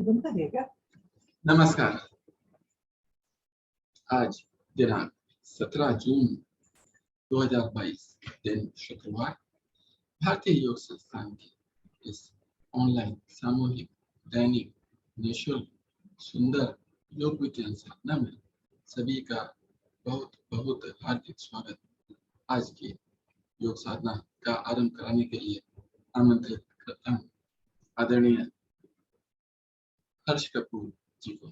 नमस्कार। आज दिनांक 17 जून 2022 दिन शुक्रवार भारतीय योग संस्थान की इस ऑनलाइन सामूहिक दैनिक निःशुल्क सुंदर योग विज्ञान साधना में सभी का बहुत बहुत हार्दिक स्वागत। आज की योग साधना का आरंभ कराने के लिए आमंत्रित करता हूँ आदरणीय हर्ष कपूर जी को।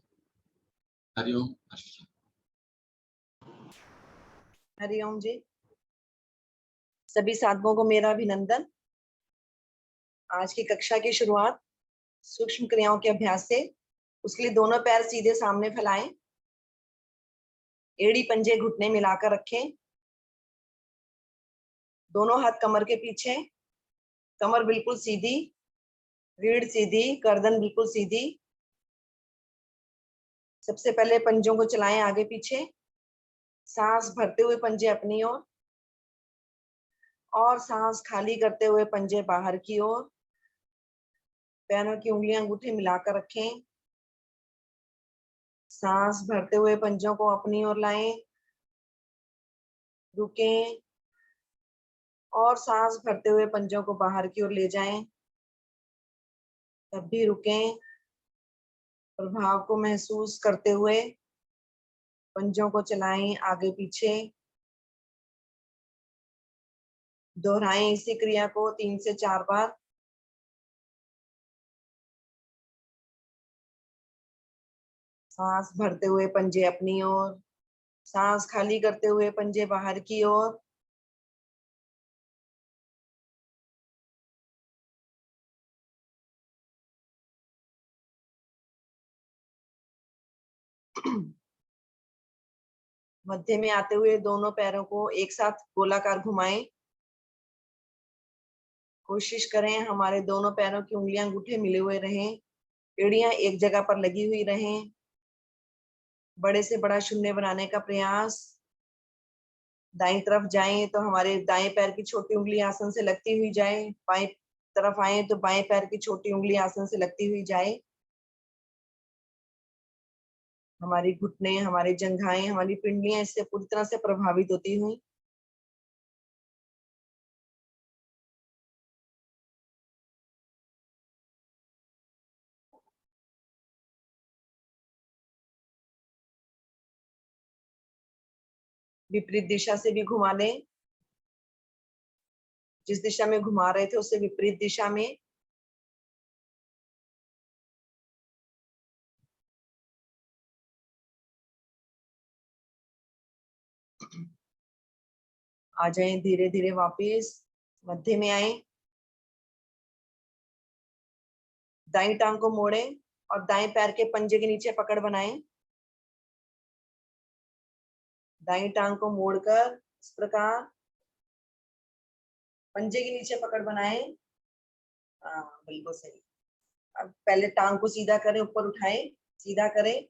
हरिओम। हरिओम जी। सभी साधकों को मेरा अभिनंदन। आज की कक्षा की शुरुआत सूक्ष्म क्रियाओं के अभ्यास से। उसके लिए दोनों पैर सीधे सामने फैलाएं, एड़ी पंजे घुटने मिलाकर रखें, दोनों हाथ कमर के पीछे, कमर बिल्कुल सीधी, रीढ़ सीधी, गर्दन बिल्कुल सीधी। सबसे पहले पंजों को चलाएं आगे पीछे, सांस भरते हुए पंजे अपनी ओर और सांस खाली करते हुए पंजे बाहर की ओर। पैरों की उंगलियां अंगूठे मिलाकर रखें, सांस भरते हुए पंजों को अपनी ओर लाएं, रुकें और सांस भरते हुए पंजों को बाहर की ओर ले जाएं, तब भी रुकें। प्रभाव को महसूस करते हुए पंजों को चलाएं आगे पीछे। दोहराएं इसी क्रिया को 3 से 4 बार। सांस भरते हुए पंजे अपनी ओर, सांस खाली करते हुए पंजे बाहर की ओर। मध्य में आते हुए दोनों पैरों को एक साथ गोलाकार घुमाएं। कोशिश करें हमारे दोनों पैरों की उंगलियां अंगूठे मिले हुए रहें, एड़ियां एक जगह पर लगी हुई रहें। बड़े से बड़ा शून्य बनाने का प्रयास। दाईं तरफ जाएं तो हमारे दाएं पैर की छोटी उंगली आसन से लगती हुई जाए, बाएं तरफ आए तो बाएं पैर की छोटी उंगली आसन से लगती हुई जाए। हमारी घुटने, हमारी जंघाएं, हमारी पिंडलियां इससे पूरी तरह से प्रभावित होती हुई। विपरीत दिशा से भी घुमा लें, जिस दिशा में घुमा रहे थे उससे विपरीत दिशा में। आ जाएं धीरे धीरे वापस मध्य में आए। दाईं टांग को मोड़ें और दाएं पैर के पंजे के नीचे पकड़ बनाएं। दाईं टांग को मोड़कर इस प्रकार पंजे के नीचे पकड़ बनाएं। बिल्कुल सही। अब पहले टांग को सीधा करें, ऊपर उठाएं, सीधा करें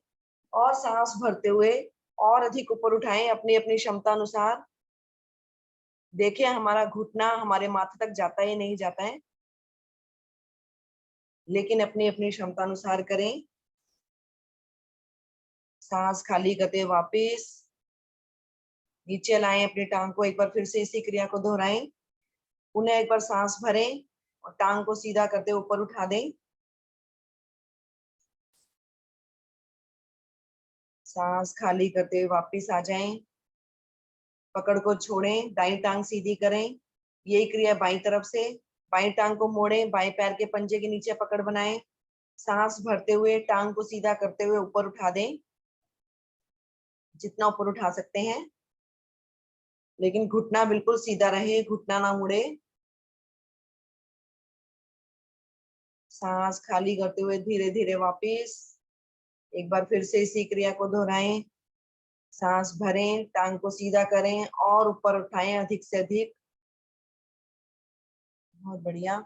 और सांस भरते हुए और अधिक ऊपर उठाएं अपनी अपनी क्षमता अनुसार। देखिए हमारा घुटना हमारे माथे तक जाता है या नहीं जाता है, लेकिन अपनी अपनी क्षमता अनुसार करें। सांस खाली करते वापस नीचे लाएं अपनी टांग को। एक बार फिर से इसी क्रिया को दोहराएं। पुनः एक बार सांस भरें और टांग को सीधा करते ऊपर उठा दें। सांस खाली करते हुए वापस आ जाएं। पकड़ को छोड़ें, दाईं टांग सीधी करें। यही क्रिया बाईं तरफ से। बाईं टांग को मोड़ें, बाएं पैर के पंजे के नीचे पकड़ बनाएं। सांस भरते हुए टांग को सीधा करते हुए ऊपर उठा दें, जितना ऊपर उठा सकते हैं, लेकिन घुटना बिल्कुल सीधा रहे, घुटना ना मुड़े। सांस खाली करते हुए धीरे धीरे वापस एक बार फिर से इसी क्रिया को दोहराएं। सांस भरें, टांग को सीधा करें और ऊपर उठाएं अधिक से अधिक। बहुत बढ़िया।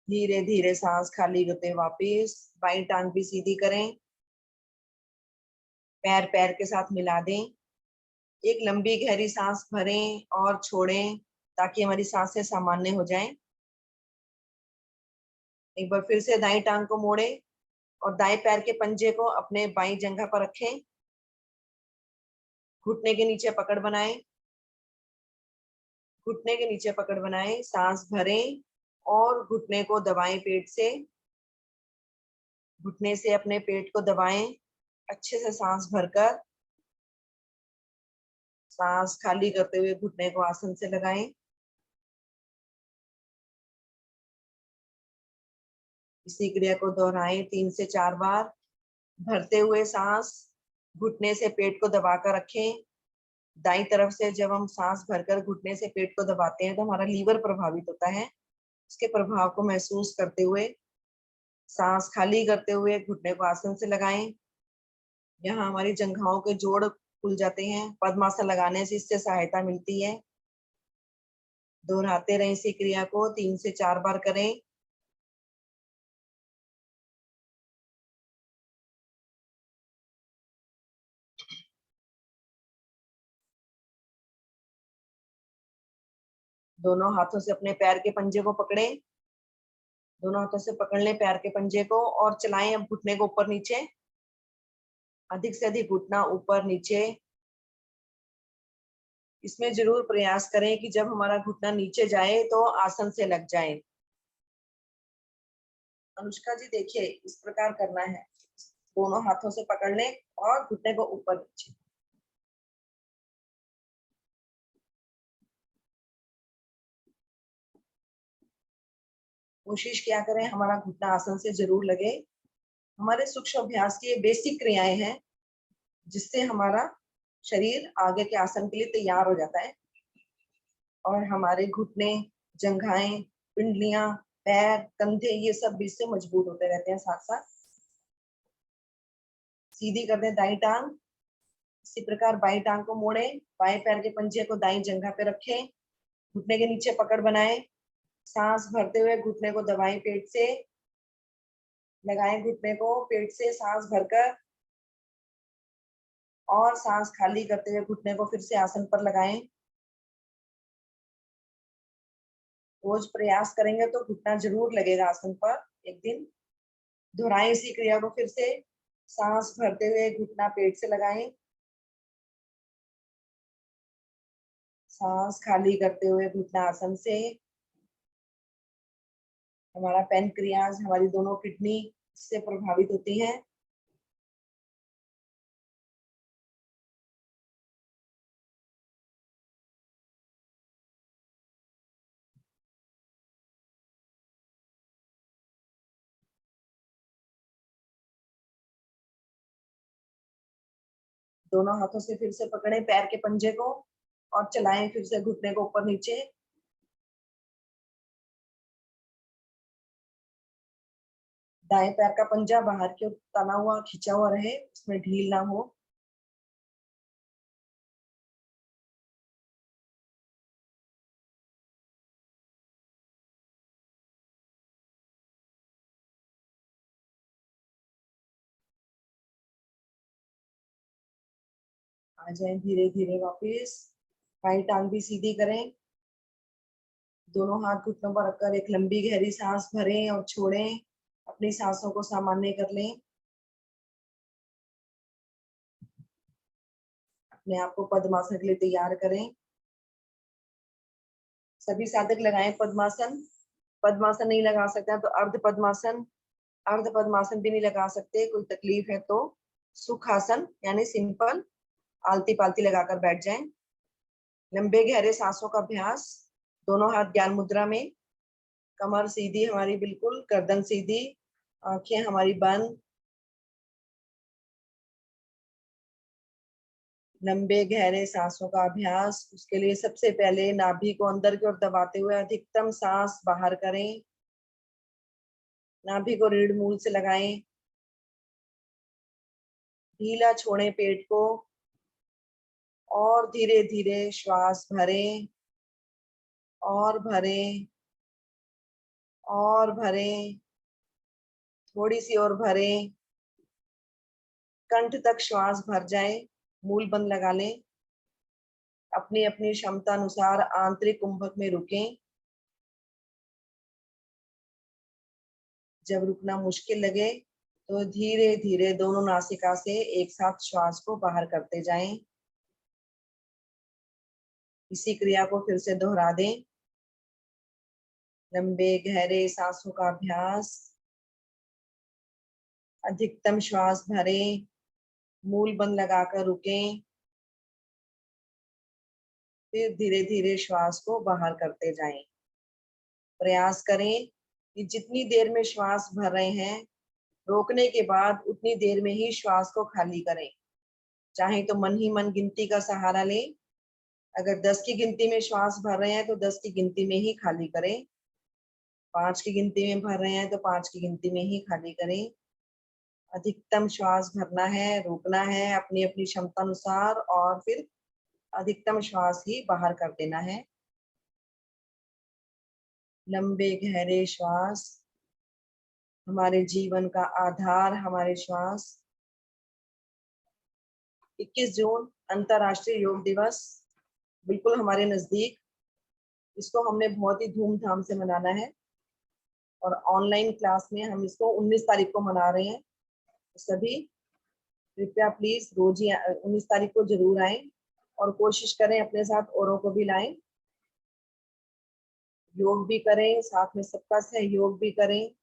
धीरे धीरे सांस खाली करते वापस बाईं टांग भी सीधी करें, पैर पैर के साथ मिला दें। एक लंबी गहरी सांस भरें और छोड़ें ताकि हमारी सांसें सामान्य हो जाएं। एक बार फिर से दाईं टांग को मोड़े और दाएं पैर के पंजे को अपने बाईं जंघा पर रखें। घुटने के नीचे पकड़ बनाएं, घुटने के नीचे पकड़ बनाएं, सांस भरें और घुटने को दबाएं पेट से। घुटने से अपने पेट को दबाएं, अच्छे से सांस भरकर। सांस खाली करते हुए घुटने को आसन से लगाएं। इसी क्रिया को दोहराएं 3 से 4 बार। भरते हुए सांस घुटने से पेट को दबाकर रखें। दाईं तरफ से जब हम सांस भरकर घुटने से पेट को दबाते हैं तो हमारा लीवर प्रभावित होता है। इसके प्रभाव को महसूस करते हुए सांस खाली करते हुए घुटने को आसन से लगाएं। यहाँ हमारी जंघाओं के जोड़ खुल जाते हैं। पद्मासन लगाने से इससे सहायता मिलती है। दोहराते रहें इसी क्रिया को, 3 से 4 बार करें। दोनों हाथों से अपने पैर के पंजे को पकड़ें। दोनों हाथों से पकड़ लें पैर के पंजे को और चलाएं अब घुटने को ऊपर नीचे। अधिक से अधिक घुटना ऊपर नीचे। इसमें जरूर प्रयास करें कि जब हमारा घुटना नीचे जाए तो आसन से लग जाए। अनुष्का जी देखिए, इस प्रकार करना है। दोनों हाथों से पकड़ लें और घुटने को ऊपर नीचे। कोशिश क्या करें हमारा घुटना आसन से जरूर लगे। हमारे सूक्ष्म अभ्यास की ये बेसिक क्रियाएं हैं जिससे हमारा शरीर आगे के आसन के लिए तैयार हो जाता है और हमारे घुटने, जंघाएं, पिंडलियां, पैर, कंधे ये सब भी इससे मजबूत होते रहते हैं। साथ साथ सीधी कर दें दाईं टांग। इसी प्रकार बाईं टांग को मोड़े, बाएं पैर के पंजे को दाईं जंघा पे रखें, घुटने के नीचे पकड़ बनाएं। सांस भरते हुए घुटने को दबाएं पेट से। लगाएं घुटने को पेट से सांस भरकर और सांस खाली करते हुए घुटने को फिर से आसन पर लगाएं। रोज प्रयास करेंगे तो घुटना जरूर लगेगा आसन पर एक दिन। दोहराएं इसी क्रिया को फिर से। सांस भरते हुए घुटना पेट से लगाएं, सांस खाली करते हुए घुटना आसन से। हमारा पैनक्रियाज, हमारी दोनों किडनी इससे प्रभावित होती है। दोनों हाथों से फिर से पकड़ें पैर के पंजे को और चलाएं फिर से घुटने को ऊपर नीचे। दाएं पैर का पंजा बाहर की ओर तना हुआ खिंचा हुआ रहे, उसमें ढील ना हो। आ जाएं धीरे धीरे वापस। बाईं टांग भी सीधी करें। दोनों हाथ घुटनों पर रखकर एक लंबी गहरी सांस भरें और छोड़ें। अपनी सांसों को सामान्य कर लें। अपने आप को पद्मासन के लिए तैयार करें। सभी साधक लगाएं पद्मासन। पद्मासन नहीं लगा सकते हैं तो अर्ध पद्मासन, अर्ध पद्मासन भी नहीं लगा सकते, कोई तकलीफ है तो सुखासन यानी सिंपल आलती पालती लगाकर बैठ जाएं। लंबे गहरे सांसों का अभ्यास। दोनों हाथ ज्ञान मुद्रा में, कमर सीधी हमारी बिल्कुल, गर्दन सीधी, आंखें हमारी बंद। लंबे गहरे सांसों का अभ्यास। उसके लिए सबसे पहले नाभि को अंदर की ओर दबाते हुए अधिकतम सांस बाहर करें। नाभि को रीढ़ मूल से लगाएं। ढीला छोड़ें पेट को और धीरे धीरे श्वास भरें और भरें और भरें। थोड़ी सी और भरें। कंठ तक श्वास भर जाए। मूल बंद लगा लें। अपनी अपनी क्षमता अनुसार आंतरिक कुंभक में रुकें। जब रुकना मुश्किल लगे तो धीरे धीरे दोनों नासिका से एक साथ श्वास को बाहर करते जाएं। इसी क्रिया को फिर से दोहरा दें। लंबे गहरे सांसों का अभ्यास। अधिकतम श्वास भरें, मूल बंद लगाकर रुकें, फिर धीरे धीरे श्वास को बाहर करते जाएं। प्रयास करें कि जितनी देर में श्वास भर रहे हैं, रोकने के बाद उतनी देर में ही श्वास को खाली करें। चाहे तो मन ही मन गिनती का सहारा लें। अगर 10 की गिनती में श्वास भर रहे हैं तो 10 की गिनती में ही खाली करें। 5 की गिनती में भर रहे हैं तो 5 की गिनती में ही खाली करें। अधिकतम श्वास भरना है, रोकना है अपनी अपनी क्षमता अनुसार, और फिर अधिकतम श्वास ही बाहर कर देना है। लंबे गहरे श्वास। हमारे जीवन का आधार हमारे श्वास। 21 जून अंतर्राष्ट्रीय योग दिवस बिल्कुल हमारे नजदीक। इसको हमने बहुत ही धूमधाम से मनाना है, और ऑनलाइन क्लास में हम इसको 19 तारीख को मना रहे हैं। सभी कृपया प्लीज रोज ही 19 तारीख को जरूर आए, और कोशिश करें अपने साथ औरों को भी लाएं। योग भी करें, साथ में सबका सहयोग भी करें।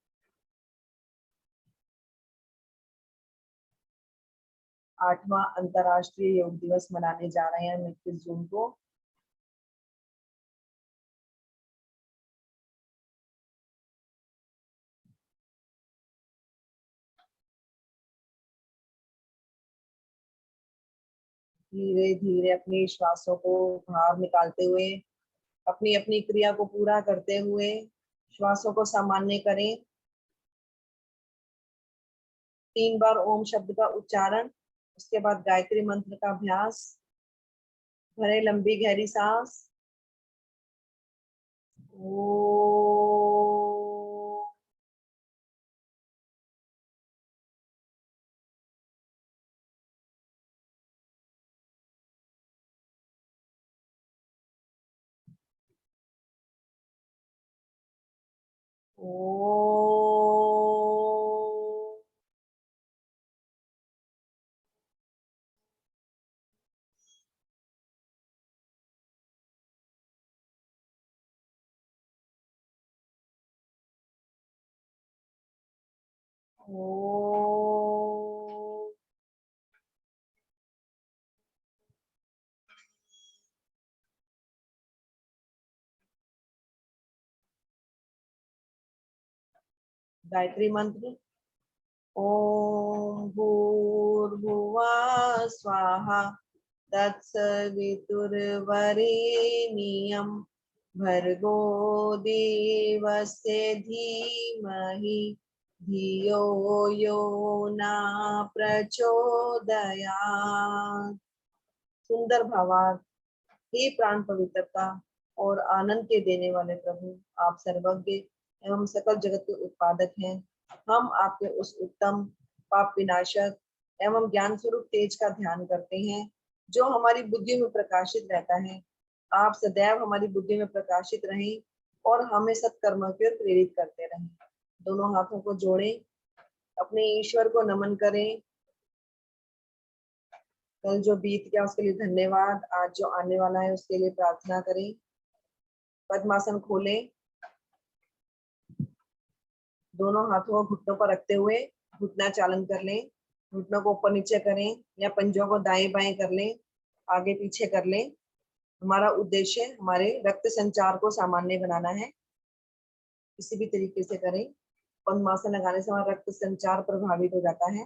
आठवां अंतर्राष्ट्रीय योग दिवस मनाने जा रहे हैं हम 21 जून को। धीरे धीरे अपनी श्वासों को बाहर निकालते हुए, अपनी अपनी क्रिया को पूरा करते हुए श्वासों को सामान्य करें। 3 बार ओम शब्द का उच्चारण, उसके बाद गायत्री मंत्र का अभ्यास। भरे लंबी गहरी सांस। गायत्री मंत्र। ओम भूर्भुवः स्वाहा तत्सवितुर्वरेण्यं भर्गो देवस्य धीमहि धियो यो न प्रचोदयात्। सुंदर भावार्थ। हे प्राण पवित्रता और आनंद के देने वाले प्रभु, आप सर्वज्ञ एवं सकल जगत के उत्पादक हैं। हम आपके उस उत्तम पाप विनाशक एवं ज्ञान स्वरूप तेज का ध्यान करते हैं, जो हमारी बुद्धि में प्रकाशित रहता है। आप सदैव हमारी बुद्धि में प्रकाशित रहें और हमें सत्कर्म की ओर प्रेरित करते रहें। दोनों हाथों को जोड़ें, अपने ईश्वर को नमन करें। कल जो बीत गया उसके लिए धन्यवाद, आज जो आने वाला है उसके लिए प्रार्थना करें। पद्मासन खोलें, दोनों हाथों को घुटनों पर रखते हुए घुटना चालन कर लें। घुटनों को ऊपर नीचे करें या पंजों को दाएं बाएं कर लें, आगे पीछे कर लें। हमारा उद्देश्य हमारे रक्त संचार को सामान्य बनाना है। किसी भी तरीके से करें। पद्मासन लगाने से हमारा रक्त संचार प्रभावित हो जाता है,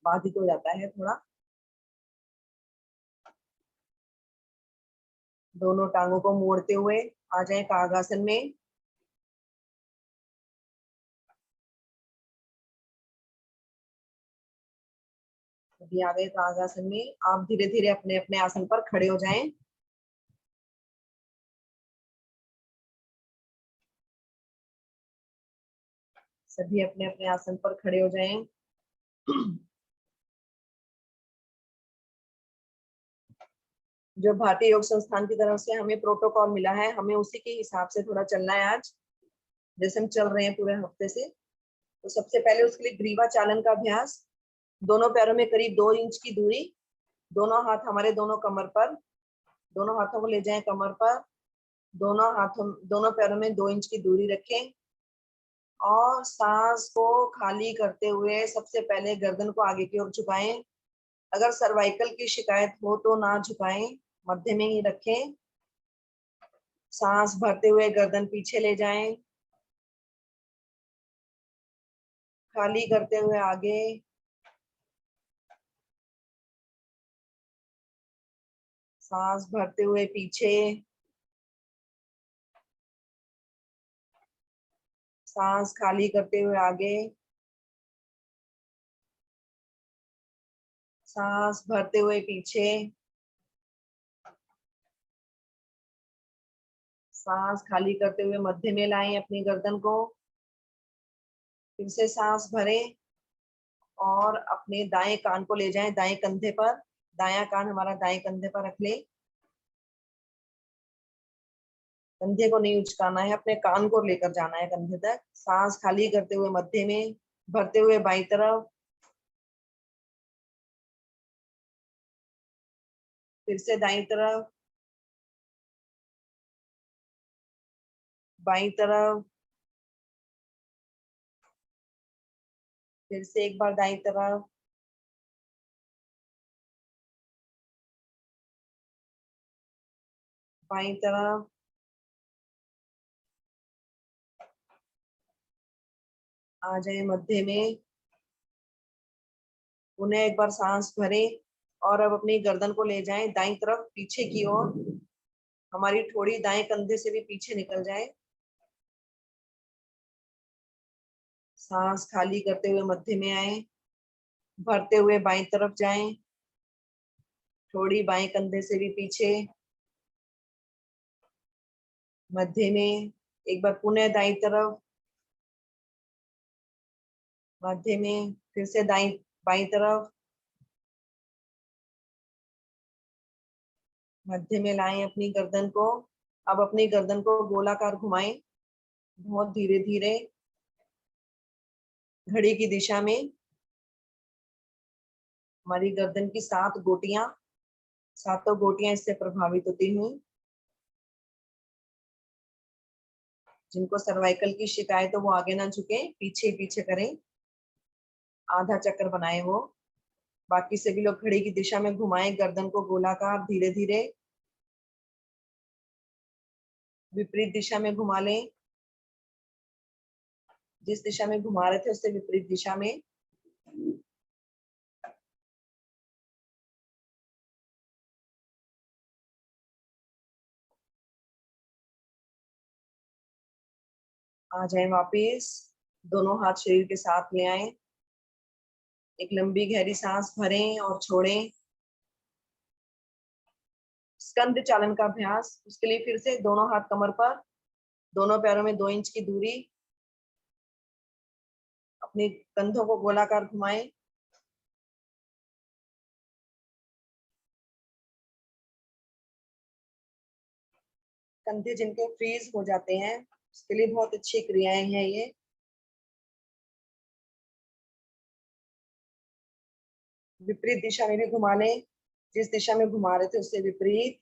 बाधित हो जाता है थोड़ा। दोनों टांगों को मोड़ते हुए आ जाएं कागासन में। अभी आ गए कागासन में। आप धीरे धीरे अपने अपने आसन पर खड़े हो जाएं। सभी अपने अपने आसन पर खड़े हो जाएं। जो भारतीय योग संस्थान की तरफ से हमें प्रोटोकॉल मिला है, हमें उसी के हिसाब से थोड़ा चलना है आज। जैसे हम चल रहे हैं पूरे हफ्ते से। तो सबसे पहले उसके लिए ग्रीवा चालन का अभ्यास। दोनों पैरों में करीब 2 इंच की दूरी, दोनों हाथ हमारे दोनों कमर पर, दोनों हाथों को ले जाएं कमर पर, दोनों पैरों में 2 इंच की दूरी रखें और सांस को खाली करते हुए सबसे पहले गर्दन को आगे की ओर झुकाएं। अगर सर्वाइकल की शिकायत हो तो ना झुकाएं, मध्य में ही रखें। सांस भरते हुए गर्दन पीछे ले जाएं, खाली करते हुए आगे, सांस भरते हुए पीछे, सांस खाली करते हुए आगे, सांस भरते हुए पीछे, सांस खाली करते हुए मध्य में लाएं अपनी गर्दन को। फिर से सांस भरें और अपने दाएं कान को ले जाएं दाएं कंधे पर। दायां कान हमारा दाएं कंधे पर रख ले। कंधे को नहीं उचकाना है, अपने कान को लेकर जाना है कंधे तक। सांस खाली करते हुए मध्य में, भरते हुए बाईं तरफ, फिर से दाईं तरफ, बाईं तरफ, फिर से एक बार दाईं तरफ, बाईं तरफ, आ जाए मध्य में। उन्हें एक बार सांस भरें और अब अपनी गर्दन को ले जाएं दाईं तरफ पीछे की ओर। हमारी ठोड़ी दाएं कंधे से भी पीछे निकल जाए। सांस खाली करते हुए मध्य में आए, भरते हुए बाईं तरफ जाएं, ठोड़ी बाएं कंधे से भी पीछे, मध्य में। एक बार पुनः दाईं तरफ, मध्य में, फिर से दाईं बाईं तरफ, मध्य में लाएं अपनी गर्दन को। अब अपनी गर्दन को गोलाकार घुमाएं, बहुत धीरे धीरे, घड़ी की दिशा में। हमारी गर्दन की 7 गोटियां, सातों गोटियां इससे प्रभावित होती हुई। जिनको सर्वाइकल की शिकायत हो वो आगे ना झुके, पीछे पीछे करें, आधा चक्कर बनाए वो। बाकी सभी लोग घड़ी की दिशा में घुमाएं गर्दन को गोलाकार, धीरे धीरे विपरीत दिशा में घुमा लें। जिस दिशा में घुमा रहे थे उससे विपरीत दिशा में। आ जाए वापिस, दोनों हाथ शरीर के साथ ले आए। एक लंबी गहरी सांस भरें और छोड़ें। स्कंद चालन का अभ्यास। उसके लिए फिर से दोनों हाथ कमर पर, दोनों पैरों में 2 इंच की दूरी, अपने कंधों को गोलाकार घुमाएं। कंधे जिनके फ्रीज हो जाते हैं उसके लिए बहुत अच्छी क्रियाएं हैं ये। विपरीत दिशा में भी घुमा लें, जिस दिशा में घुमा रहे थे उससे विपरीत।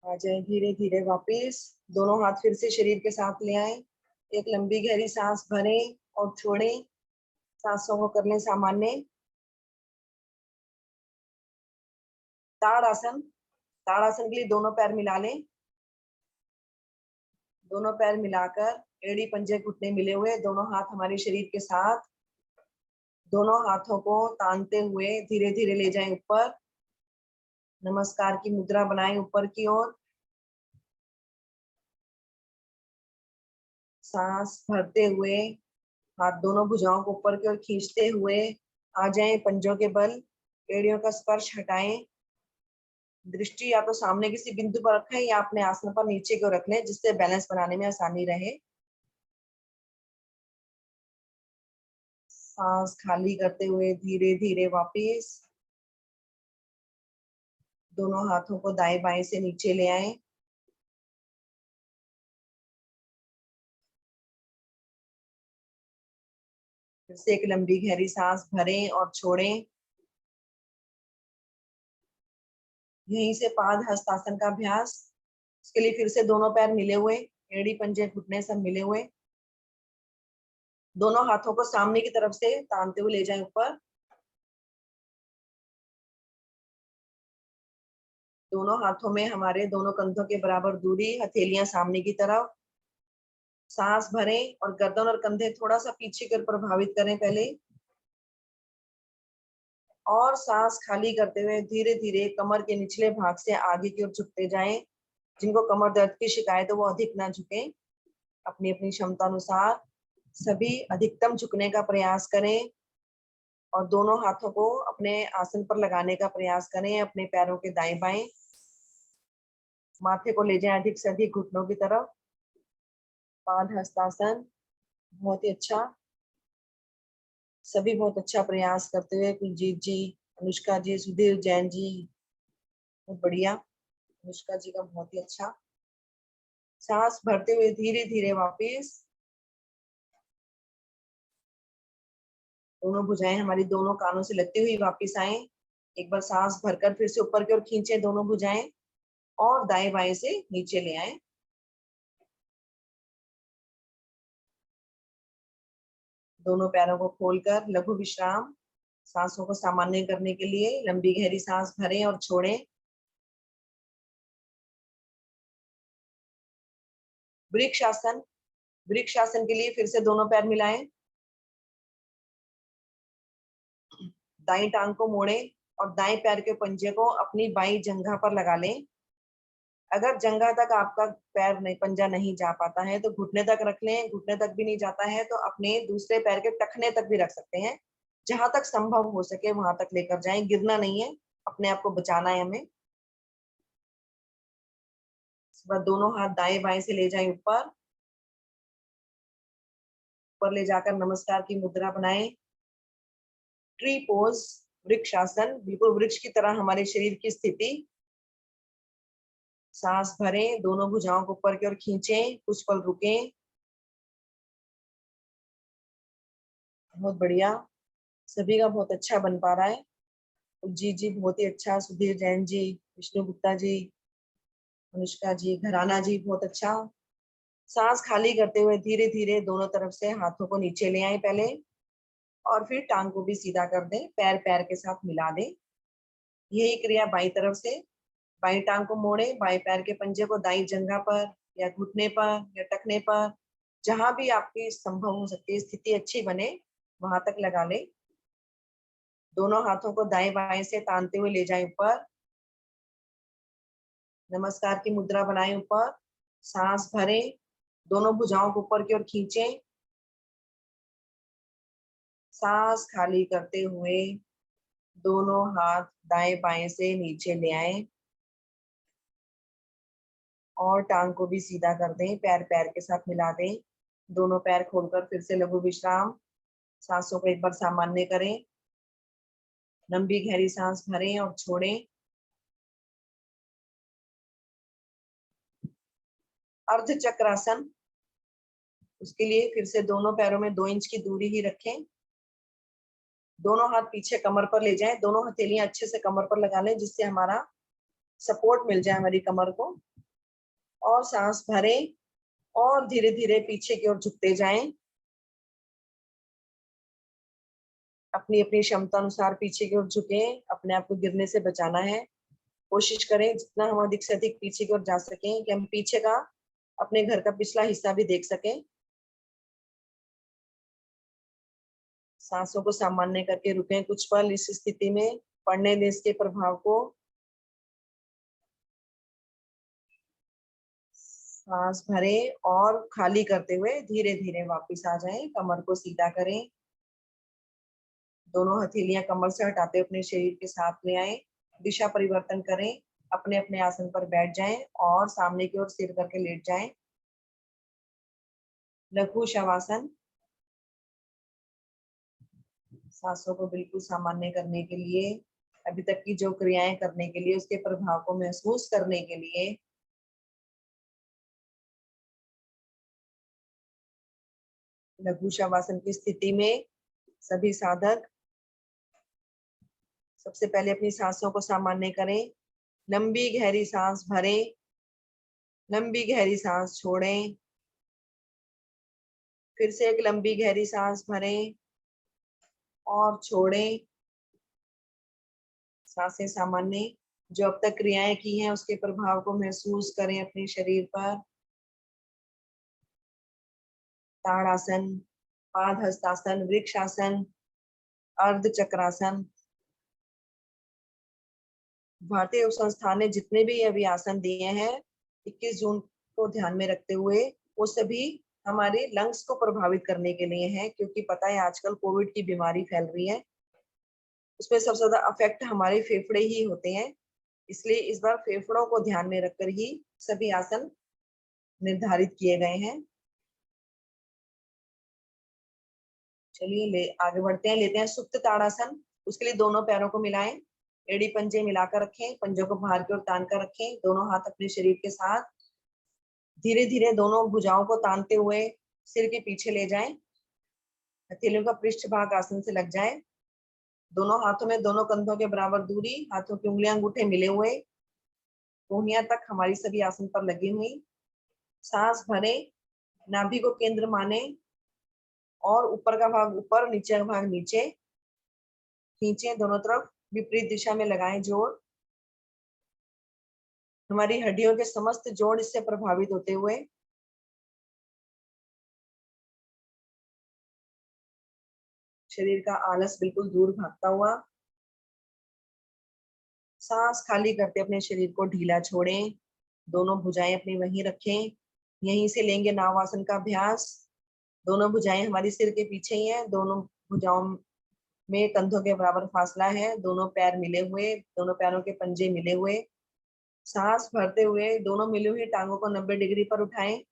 आ जाए धीरे धीरे वापिस, दोनों हाथ फिर से शरीर के साथ ले आए। एक लंबी गहरी सांस भरें और छोड़ें। सांसों को कर लें सामान्य। ताड़ासन। ताड़ासन के लिए दोनों पैर मिला लें। दोनों पैर मिलाकर एड़ी पंजे घुटने मिले हुए, दोनों हाथ हमारे शरीर के साथ। दोनों हाथों को तानते हुए धीरे धीरे ले जाएं ऊपर। नमस्कार की मुद्रा बनाएं ऊपर की ओर। सांस भरते हुए हाथ दोनों भुजाओं को ऊपर की ओर खींचते हुए आ जाएं पंजों के बल। एड़ियों का स्पर्श हटाएं। दृष्टि या तो सामने किसी बिंदु पर रखें या अपने आसन पर नीचे को रख लें, जिससे बैलेंस बनाने में आसानी रहे। सांस खाली करते हुए धीरे धीरे वापिस दोनों हाथों को दाएं बाएं से नीचे ले आए। फिर से एक लंबी गहरी सांस भरें और छोड़ें। यहीं से पाद हस्तासन का अभ्यास। इसके लिए फिर से दोनों पैर मिले हुए, एड़ी पंजे घुटने सब मिले हुए। दोनों हाथों को सामने की तरफ से तानते हुए ले जाएं ऊपर। दोनों हाथों में हमारे दोनों कंधों के बराबर दूरी, हथेलियां सामने की तरफ। सांस भरें और गर्दन और कंधे थोड़ा सा पीछे की ओर प्रभावित करें पहले, और सांस खाली करते हुए धीरे धीरे कमर के निचले भाग से आगे की ओर झुकते जाएं। जिनको कमर दर्द की शिकायत है वो अधिक ना झुकें, अपनी अपनी क्षमता अनुसार सभी अधिकतम झुकने का प्रयास करें। और दोनों हाथों को अपने आसन पर लगाने का प्रयास करें, अपने पैरों के दाएं बाएं। माथे को ले जाएं अधिक से अधिक घुटनों की तरफ। पाद हस्तासन, बहुत ही अच्छा। सभी बहुत अच्छा प्रयास करते हुए, कुलजीत जी, अनुष्का जी, सुधीर जैन जी, बहुत बढ़िया। अनुष्का जी का बहुत ही अच्छा। सांस भरते हुए धीरे धीरे वापस। दोनों भुजाएं हमारी दोनों कानों से लगती हुई वापस आए। एक बार सांस भरकर फिर से ऊपर की ओर खींचे दोनों भुजाएं, और दाएं बाएं से नीचे ले आए। दोनों पैरों को खोलकर लघु विश्राम। सांसों को सामान्य करने के लिए लंबी गहरी सांस भरें और छोड़ें। वृक्ष आसन। वृक्ष आसन के लिए फिर से दोनों पैर मिलाएं। दाईं टांग को मोड़ें और दाएं पैर के पंजे को अपनी बाईं जंघा पर लगा लें। अगर जंघा तक आपका पैर नहीं, पंजा नहीं जा पाता है तो घुटने तक रख लें। घुटने तक भी नहीं जाता है तो अपने दूसरे पैर के टखने तक भी रख सकते हैं। जहां तक संभव हो सके वहां तक लेकर जाएं, गिरना नहीं है, अपने आप को बचाना है हमें। इसके बाद दोनों हाथ दाएं बाएं से ले जाएं ऊपर। ऊपर ले जाकर नमस्कार की मुद्रा बनाएं। ट्री पोज, वृक्ष आसन, बिल्कुल वृक्ष की तरह हमारे शरीर की स्थिति। सांस भरें, दोनों भुजाओं को ऊपर की ओर खींचें, कुछ पल रुकें। बहुत बढ़िया, सभी का बहुत अच्छा बन पा रहा है। जी जी बहुत ही अच्छा, सुधीर जैन जी, विष्णु गुप्ता जी, अनुष्का जी, घराना जी, बहुत अच्छा। सांस खाली करते हुए धीरे धीरे दोनों तरफ से हाथों को नीचे ले आए पहले, और फिर टांग को भी सीधा कर दें, पैर पैर के साथ मिला दें। यही क्रिया बाईं तरफ से। बाईं टांग को मोड़े, बाएं पैर के पंजे को दाईं जंघा पर या घुटने पर या टखने पर, जहां भी आपकी संभव हो सकती है स्थिति अच्छी बने वहां तक लगा ले। दोनों हाथों को दाएं बाएं से तानते हुए ले जाएं ऊपर। नमस्कार की मुद्रा बनाएं ऊपर। सांस भरें, दोनों भुजाओं को ऊपर की ओर खींचें। सांस खाली करते हुए दोनों हाथ दाएं बाएं से नीचे ले आए, और टांग को भी सीधा कर दें, पैर पैर के साथ मिला दें। दोनों पैर खोलकर फिर से लघु विश्राम। सांसों को एक बार सामान्य करें। लंबी गहरी सांस भरें और छोड़ें। अर्ध चक्रासन। उसके लिए फिर से दोनों पैरों में 2 इंच की दूरी ही रखें। दोनों हाथ पीछे कमर पर ले जाएं, दोनों हथेलियां अच्छे से कमर पर लगा लें जिससे हमारा सपोर्ट मिल जाए हमारी कमर को। और सांस भरें और धीरे धीरे पीछे की ओर झुकते जाएं। अपनी अपनी क्षमता अनुसार पीछे की ओर झुकें, अपने आप को गिरने से बचाना है। कोशिश करें जितना हम अधिक से अधिक पीछे की ओर जा सकें कि हम पीछे का अपने घर का पिछला हिस्सा भी देख सकें। सांसों को सामान्य करके रुकें कुछ पल इस स्थिति में, पढ़ने दें इसके प्रभाव को। सांस भरें और खाली करते हुए धीरे धीरे वापस आ जाएं। कमर को सीधा करें, दोनों हथेलियां कमर से हटाते अपने शरीर के साथ ले आए। दिशा परिवर्तन करें, अपने अपने आसन पर बैठ जाएं और सामने की ओर सिर करके लेट जाएं। लघु शवासन। सांसों को बिल्कुल सामान्य करने के लिए अभी तक की जो क्रियाएं करने के लिए, उसके प्रभाव को महसूस करने के लिए लघु शवासन की स्थिति में सभी साधक सबसे पहले अपनी सांसों को सामान्य करें। लंबी गहरी सांस भरें, लंबी गहरी सांस छोड़ें, फिर से एक लंबी गहरी सांस भरें और छोड़ें। सांसें सामान्य। जो अब तक क्रियाएं की हैं उसके प्रभाव को महसूस करें अपने शरीर पर। ताड़ासन, पाद हस्तासन, वृक्षासन, अर्ध चक्रासन। भारतीय योग संस्थान ने जितने भी अभी आसन दिए हैं 21 जून को ध्यान में रखते हुए, वो सभी हमारे लंग्स को प्रभावित करने के लिए हैं, क्योंकि पता है आजकल कोविड की बीमारी फैल रही है, उसमें सबसे ज्यादा अफेक्ट हमारे फेफड़े ही होते हैं। इसलिए इस बार फेफड़ों को ध्यान में रखकर ही सभी आसन निर्धारित किए गए हैं। चलिए आगे बढ़ते हैं। लेते हैं सुप्त ताड़ासन। उसके लिए दोनों पैरों को मिलाएं, एड़ी पंजे मिलाकर रखें, पंजों को बाहर की ओर तान कर रखें, दोनों हाथ अपने शरीर के साथ धीरे धीरे दोनों भुजाओं को तानते हुए सिर के पीछे ले जाएं। हथेलियों का पृष्ठ भाग आसन से लग जाए। दोनों हाथों में दोनों कंधों के बराबर दूरी, हाथों की उंगलियां अंगूठे मिले हुए, कोहनियां तक हमारी सभी आसन पर लगी हुई। सांस भरे, नाभि को केंद्र माने और ऊपर का भाग ऊपर, नीचे का भाग नीचे खींचे, दोनों तरफ विपरीत दिशा में लगाएं जोड़। हमारी हड्डियों के समस्त जोड़ इससे प्रभावित होते हुए शरीर का आलस बिल्कुल दूर भागता हुआ। सांस खाली करते अपने शरीर को ढीला छोड़ें, दोनों भुजाएं अपनी वहीं रखें। यहीं से लेंगे नावासन का अभ्यास। दोनों भुजाएं हमारी सिर के पीछे ही हैं, दोनों भुजाओं में कंधों के बराबर फासला है, दोनों पैर मिले हुए, दोनों पैरों के पंजे मिले हुए। सांस भरते हुए दोनों मिली हुई टांगों को 90 डिग्री पर उठाएं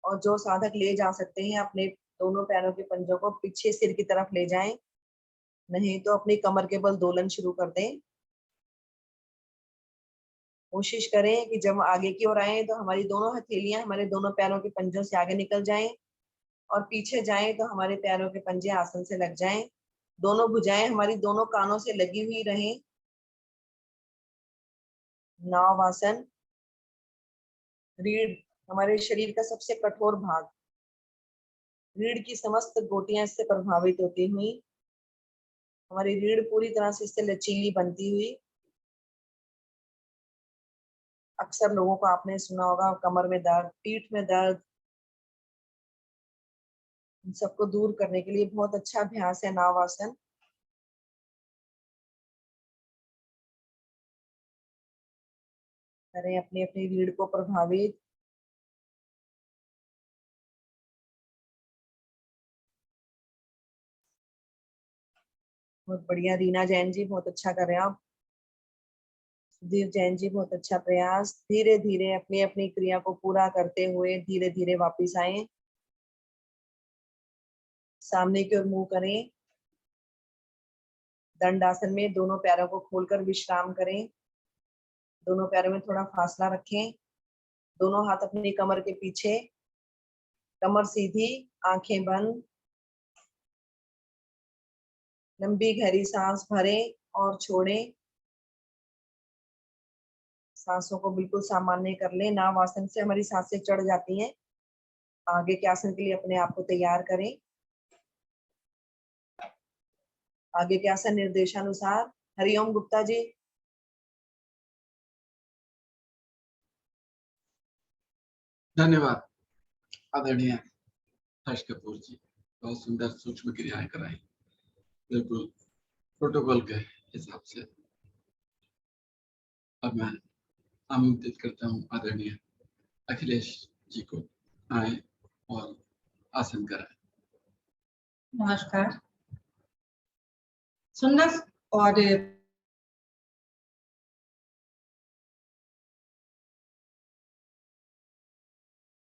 और जो साधक ले जा सकते हैं अपने दोनों पैरों के पंजों को पीछे सिर की तरफ ले जाएं, नहीं तो अपनी कमर के बल दोलन शुरू कर दें। कोशिश करें कि जब आगे की ओर आए तो हमारी दोनों हथेलियां हमारे दोनों पैरों के पंजों से आगे निकल जाएं और पीछे जाएं तो हमारे पैरों के पंजे आसन से लग जाएं। दोनों भुजाएं हमारी दोनों कानों से लगी हुई रहें। नावासन। रीढ़ हमारे शरीर का सबसे कठोर भाग, रीढ़ की समस्त गोटियां इससे प्रभावित होती हुई, हमारी रीढ़ पूरी तरह से इससे लचीली बनती हुई। अक्सर लोगों को आपने सुना होगा कमर में दर्द, पीठ में दर्द, इन सबको दूर करने के लिए बहुत अच्छा अभ्यास है नावासन। करें अपनी अपनी रीढ़ को प्रभावित। बहुत बढ़िया रीना जैन जी, बहुत अच्छा कर रहे हैं आप। सुधीर जैन जी, बहुत अच्छा प्रयास। धीरे धीरे अपनी अपनी क्रिया को पूरा करते हुए धीरे धीरे वापिस आए, सामने की ओर मुंह करें। दंडासन में दोनों पैरों को खोलकर विश्राम करें, दोनों पैरों में थोड़ा फासला रखें, दोनों हाथ अपनी कमर के पीछे, कमर सीधी, आंखें बंद। लंबी गहरी सांस भरें और छोड़ें। सांसों को बिल्कुल सामान्य कर लें। नावासन से हमारी सांसें चढ़ जाती हैं। आगे के आसन के लिए अपने आप को तैयार करें। आगे के आसन निर्देशानुसार। हरिओम गुप्ता जी। धन्यवाद आदरणीय हर्ष कपूर जी, बहुत सुंदर सूक्ष्म क्रियाएं कराई, बिल्कुल प्रोटोकॉल के हिसाब से। अब मैं आमंत्रित करता हूँ आदरणीय अखिलेश जी को आए और आसन कराएं। नमस्कार। सुंदर और